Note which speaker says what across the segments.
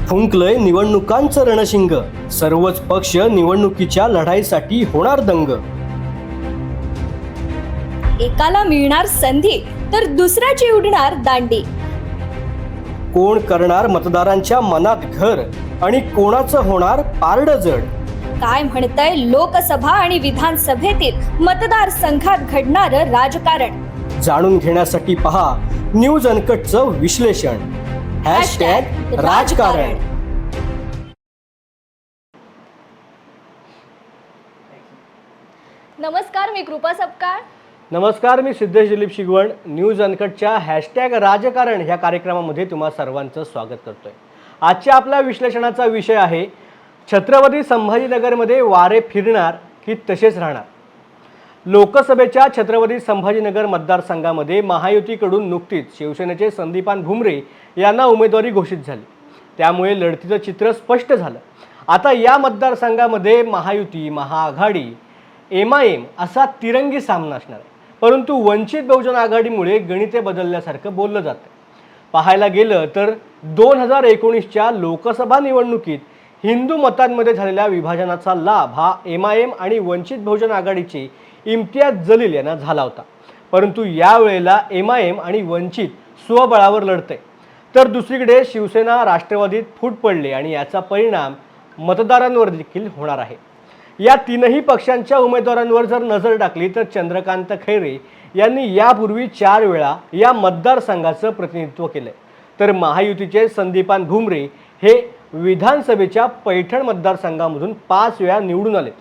Speaker 1: फुंकलय निवडणुकांचं रणशिंग, सर्वच पक्ष निवडणुकीच्या लढाईसाठी होणार दंग.
Speaker 2: एकाला मिळणार संधी तर दुसऱ्याची उडणार दांडी.
Speaker 1: कोण करणार मतदारांच्या मनात घर आणि कोणाचं होणार पारड जड.
Speaker 2: काय म्हणतंय लोकसभा आणि विधानसभेतील मतदारसंघात घडणारं राजकारण.
Speaker 1: जाणून घेण्यासाठी पहा न्यूज अनकटचं विश्लेषण. #राजकारण.
Speaker 2: नमस्कार, मी कृपा सपकाळ.
Speaker 1: नमस्कार, मी सिद्धेश दिलीप शिगवण. न्यूज अनकटच्या #राजकारण ह्या कार्यक्रमामध्ये तुम्हा सर्वांचं स्वागत करतोय. आजच्या आपल्या विश्लेषणाचा विषय आहे छत्रपती संभाजीनगरमध्ये वारे फिरणार की तसेच राहणार. लोकसभेच्या छत्रपती संभाजीनगर मतदारसंघामध्ये महायुतीकडून नुकतीच शिवसेनेचे संदीपान भुमरे यांना उमेदवारी घोषित झाली. त्यामुळे लढतीचं चित्र स्पष्ट झालं. आता या मतदारसंघामध्ये महायुती, महाआघाडी, MIM असा तिरंगी सामना असणार आहे. परंतु वंचित बहुजन आघाडीमुळे गणिते बदलल्यासारखं बोललं जातं. पाहायला गेलं तर 2019च्या लोकसभा निवडणुकीत हिंदू मतांमध्ये झालेल्या विभाजनाचा लाभ हा MIM आणि वंचित बहुजन आघाडीचे इम्तियाज जलील यांना झाला होता. परंतु यावेळेला MIM आणि वंचित स्वबळावर लढतंय, तर दुसरीकडे शिवसेना राष्ट्रवादीत फूट पडले आणि याचा परिणाम मतदारांवर देखील होणार आहे. या तीनही पक्षांच्या उमेदवारांवर जर नजर टाकली तर चंद्रकांत खैरे यांनी यापूर्वी 4 वेळा या मतदारसंघाचं प्रतिनिधित्व केलंय, तर महायुतीचे संदीपान भुमरे हे विधानसभेच्या पैठण मतदारसंघामधून 5 वेळा निवडून आलेत.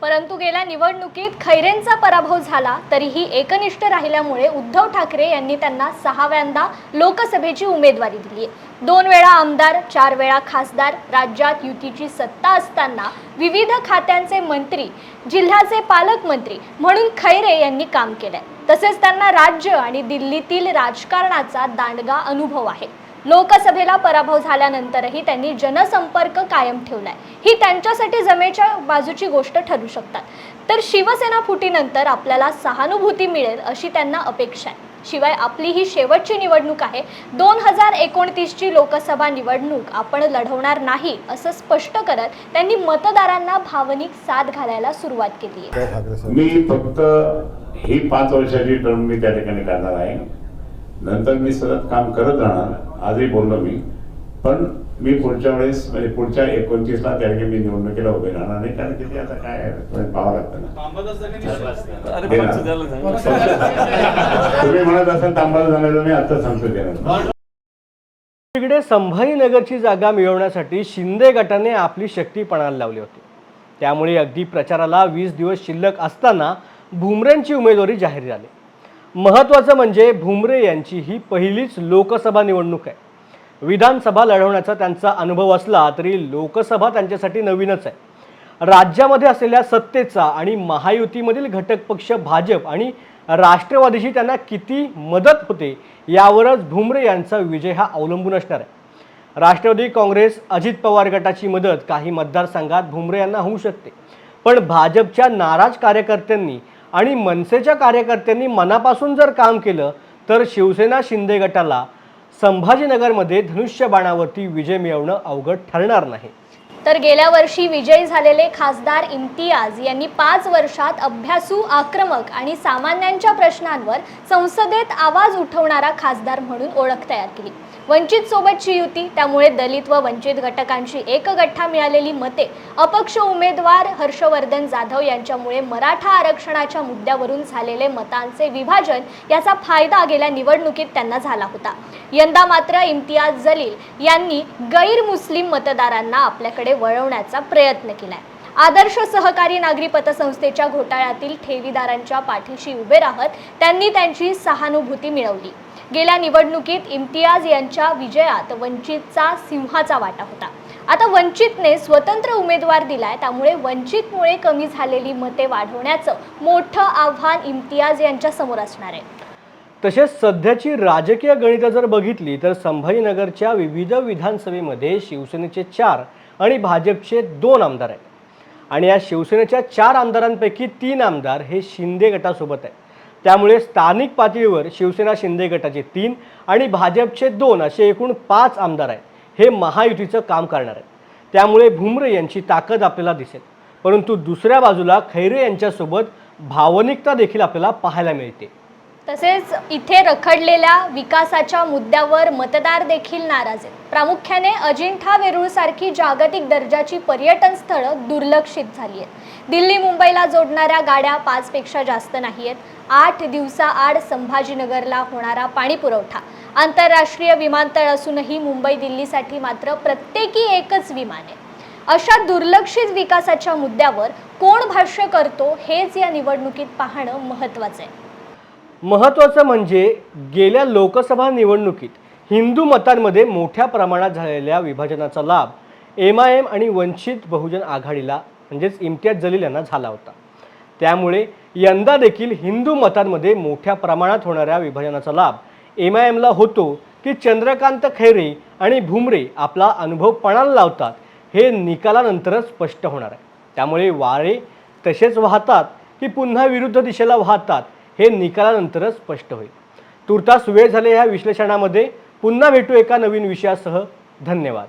Speaker 2: परंतु गेल्या निवडणुकीत खैरेंचा पराभव झाला तरीही एकनिष्ठ राहिल्यामुळे उद्धव ठाकरे यांनी त्यांना 6व्यांदा लोकसभेची उमेदवारी दिली. 2 वेळा आमदार, 4 वेळा खासदार, राज्यात युतीची सत्ता असताना विविध खात्यांचे मंत्री, जिल्ह्याचे पालकमंत्री म्हणून खैरे यांनी काम केलंय. तसेच त्यांना राज्य आणि दिल्लीतील राजकारणाचा दांडगा अनुभव आहे. लोकसभेला पराभव झाल्यानंतरही त्यांनी जनसंपर्क कायम ठेवलाय. ही त्यांच्यासाठी जमेच्या बाजूची गोष्ट ठरू शकतात. तर शिवसेना फुटीनंतर आपल्याला सहानुभूती मिळेल अशी त्यांना अपेक्षा आहे. शिवाय आपली ही शेवटची निवडणूक आहे. 2029ची लोकसभा निवडणूक आपण लढवणार नाही असं स्पष्ट करत त्यांनी मतदारांना भावनिक साथ घालायला सुरुवात केली आहे.
Speaker 3: मी फक्त ही 5 वर्षाची टर्म मी त्या ठिकाणी करणार आहे. नंतर मी सतत काम करत राहणार. आजही बोललो मी, पण मी पुढच्या वेळेस म्हणजे पुढच्या 29ला त्या ठिकाणी मी निवडणुकीला उभे राहणार नाही. कारण की ते आता काय पाहावं लागतं ना. तुम्ही म्हणत असाल तांबाला जाण्याचं, मी आता सांगतो त्याला.
Speaker 1: तिकडे संभाजीनगरची जागा मिळवण्यासाठी शिंदे गटाने आपली शक्ती पणाला लावली होती. त्यामुळे अगदी प्रचाराला 20 दिवस शिल्लक असताना भुमरेंची उमेदवारी जाहीर झाली. महत्त्वाचं म्हणजे भुमरे यांची ही पहिलीच लोकसभा निवडणूक आहे. विधानसभा लढवण्याचा त्यांचा अनुभव असला तरी लोकसभा त्यांच्यासाठी नवीनच आहे. राज्यामध्ये असलेल्या सत्तेचा आणि महायुतीमधील घटक पक्ष भाजप आणि राष्ट्रवादीची त्यांना किती मदत होते यावरच भुमरे यांचा विजय हा अवलंबून असणार आहे. राष्ट्रवादी काँग्रेस, अजित पवार गटाची मदत काही मतदारसंघात भुमरे यांना होऊ शकते, पण भाजपच्या नाराज कार्यकर्त्यांनी आणि मनसेच्या कार्यकर्त्यांनी मनापासून जर काम केलं तर शिवसेना शिंदे गटाला संभाजीनगरमध्ये धनुष्यबाणावरती विजय मिळवणं अवघड ठरणार नाही.
Speaker 2: तर गेल्या वर्षी विजयी झालेले खासदार इम्तियाज यांनी 5 वर्षात अभ्यासू, आक्रमक आणि सामान्यांच्या प्रश्नांवर संसदेत आवाज उठवणारा खासदार म्हणून ओळख तयार केली. वंचित सोबतची युती, त्यामुळे दलित व वंचित घटकांची एकगठ्ठा मिळालेली मते, अपक्ष उमेदवार हर्षवर्धन जाधव यांच्यामुळे मराठा आरक्षणाच्या मुद्द्यावरून झालेले मतांचे विभाजन याचा फायदा गेल्या निवडणुकीत त्यांना झाला होता. यंदा मात्र इम्तियाज जलील यांनी गैर मुस्लिम मतदारांना आपल्याकडे वळवण्याचा प्रयत्न केलाय. आदर्श सहकारी नागरी पतसंस्थेच्या घोटाळ्यातील ठेवीदारांच्या पाठीशी उभे राहत त्यांनी त्यांची सहानुभूती मिळवली. गेल्या निवडणुकीत इम्तियाज यांच्या विजयात वंचितचा सिंहाचा वाटा होता. आता वंचितने स्वतंत्र उमेदवार दिलाय, त्यामुळे वंचितमुळे कमी झालेली मते वाढवण्याचं मोठं आव्हान इम्तियाज यांच्या समोर असणार आहे.
Speaker 1: तसेच सध्याची राजकीय गणितं जर बघितली तर संभाजीनगरच्या विविध विधानसभेमध्ये शिवसेनेचे 4 आणि भाजपचे 2 आमदार आहेत. आणि या शिवसेनेच्या 4 आमदारांपैकी 3 आमदार हे शिंदे गटासोबत आहेत. त्यामुळे स्थानिक पातळीवर शिवसेना शिंदे गटाचे 3 आणि भाजपचे 2 असे एकूण 5 आमदार आहेत. हे महायुतीचं काम करणार आहेत. त्यामुळे भुमरे यांची ताकद आपल्याला दिसेल. परंतु दुसऱ्या बाजूला खैरे यांच्यासोबत भावनिकता देखील आपल्याला पाहायला मिळते.
Speaker 2: तसेच इथे रखडलेल्या विकासाच्या मुद्द्यावर मतदार देखील नाराज आहेत. प्रामुख्याने अजिंठा वेरूळसारखी जागतिक दर्जाची पर्यटन स्थळं दुर्लक्षित झाली आहेत. दिल्ली मुंबईला जोडणाऱ्या गाड्या 5 पेक्षा जास्त नाही आहेत. 8 दिवसाआड संभाजीनगरला होणारा पाणी पुरवठा, आंतरराष्ट्रीय विमानतळ असूनही मुंबई दिल्लीसाठी मात्र प्रत्येकी एकच विमान आहे. अशा दुर्लक्षित विकासाच्या मुद्द्यावर कोण भाष्य करतो हेच या निवडणुकीत पाहणं महत्त्वाचं आहे.
Speaker 1: महत्त्वाचं म्हणजे गेल्या लोकसभा निवडणुकीत हिंदू मतांमध्ये मोठ्या प्रमाणात झालेल्या विभाजनाचा लाभ MIM आणि वंचित बहुजन आघाडीला म्हणजेच इम्तियाज जलील यांना झाला होता. त्यामुळे यंदा देखील हिंदू मतांमध्ये मोठ्या प्रमाणात होणाऱ्या विभाजनाचा लाभ MIMला होतो की चंद्रकांत खैरे आणि भुमरे आपला अनुभव पणाला लावतात हे निकालानंतरच स्पष्ट होणार आहे. त्यामुळे वारे तसेच वाहतात की पुन्हा विरुद्ध दिशेला वाहतात हे निकालानंतरच स्पष्ट होईल. तुर्तास वेळ झाले ह्या विश्लेषणामध्ये. पुन्हा भेटू एका नवीन विषयासह. धन्यवाद.